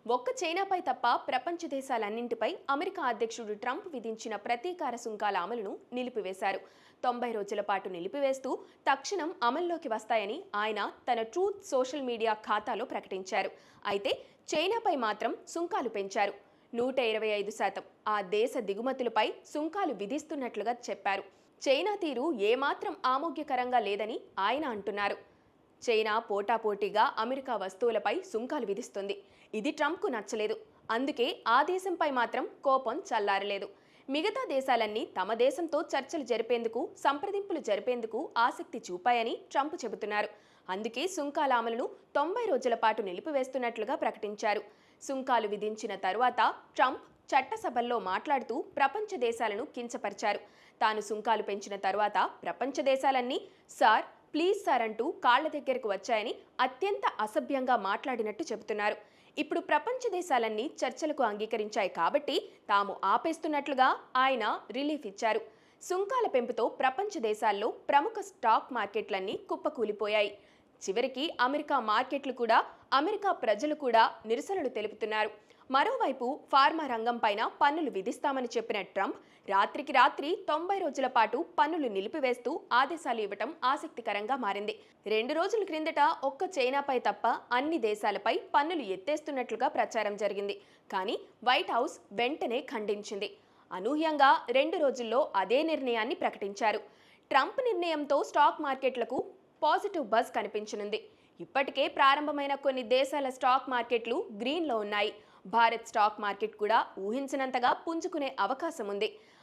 ఒక్క చైనాపై తప్ప ప్రపంచ దేశాలన్నింటిపై అమెరికా అధ్యక్షుడు ట్రంప్ విధించిన ప్రతీకార సుంకాల అమలును నిలిపివేశారు. 90 రోజుల పాటు నిలిపివేస్తూ తక్షణం అమల్లోకి వస్తాయని ఆయన తన ట్రూత్ సోషల్ మీడియా ఖాతాలో ప్రకటించారు. అయితే చైనాపై మాత్రం సుంకాలు పెంచారు. 125% ఆ దేశ దిగుమతులపై సుంకాలు విధిస్తున్నట్లుగా చెప్పారు. చైనా తీరు ఏమాత్రం ఆమోగ్యకరంగా లేదని ఆయన అంటున్నారు. చైనా పోటాపోటీగా అమెరికా వస్తువులపై సుంకాలు విధిస్తుంది. ఇది ట్రంప్కు నచ్చలేదు. అందుకే ఆ దేశంపై మాత్రం కోపం చల్లారలేదు. మిగతా దేశాలన్నీ తమ దేశంతో చర్చలు జరిపేందుకు, సంప్రదింపులు జరిపేందుకు ఆసక్తి చూపాయని ట్రంప్ చెబుతున్నారు. అందుకే సుంకాల అమలును 90 రోజుల పాటు నిలిపివేస్తున్నట్లుగా ప్రకటించారు. సుంకాలు విధించిన తరువాత ట్రంప్ చట్టసభల్లో మాట్లాడుతూ ప్రపంచ దేశాలను కించపరిచారు. తాను సుంకాలు పెంచిన తరువాత ప్రపంచ దేశాలన్నీ సార్ ప్లీజ్ సార్ అంటూ కాళ్ల దగ్గరకు వచ్చాయని అత్యంత అసభ్యంగా మాట్లాడినట్టు చెబుతున్నారు. ఇప్పుడు ప్రపంచ దేశాలన్నీ చర్చలకు అంగీకరించాయి కాబట్టి తాము ఆపేస్తున్నట్లుగా ఆయన రిలీఫ్ ఇచ్చారు. సుంకాల పెంపుతో ప్రపంచ దేశాల్లో ప్రముఖ స్టాక్ మార్కెట్లన్నీ కుప్పకూలిపోయాయి. చివరికి అమెరికా మార్కెట్లు కూడా, అమెరికా ప్రజలు కూడా నిరసనలు తెలుపుతున్నారు. మరోవైపు ఫార్మా రంగం పైన పన్నులు విధిస్తామని చెప్పిన ట్రంప్ రాత్రికి రాత్రి 90 రోజుల పాటు పన్నులు నిలిపివేస్తూ ఆదేశాలు ఇవ్వటం ఆసక్తికరంగా మారింది. 2 రోజుల క్రిందట ఒక్క చైనాపై తప్ప అన్ని దేశాలపై పన్నులు ఎత్తేస్తున్నట్లుగా ప్రచారం జరిగింది. కానీ వైట్ హౌస్ వెంటనే ఖండించింది. అనూహ్యంగా 2 రోజుల్లో అదే నిర్ణయాన్ని ప్రకటించారు. ట్రంప్ నిర్ణయంతో స్టాక్ మార్కెట్లకు పాజిటివ్ బజ్ కనిపించనుంది. ఇప్పటికే ప్రారంభమైన కొన్ని దేశాల స్టాక్ మార్కెట్లు గ్రీన్లో ఉన్నాయి. భారత్ స్టాక్ మార్కెట్ కూడా ఊహించినంతగా పుంజుకునే అవకాశం ఉంది.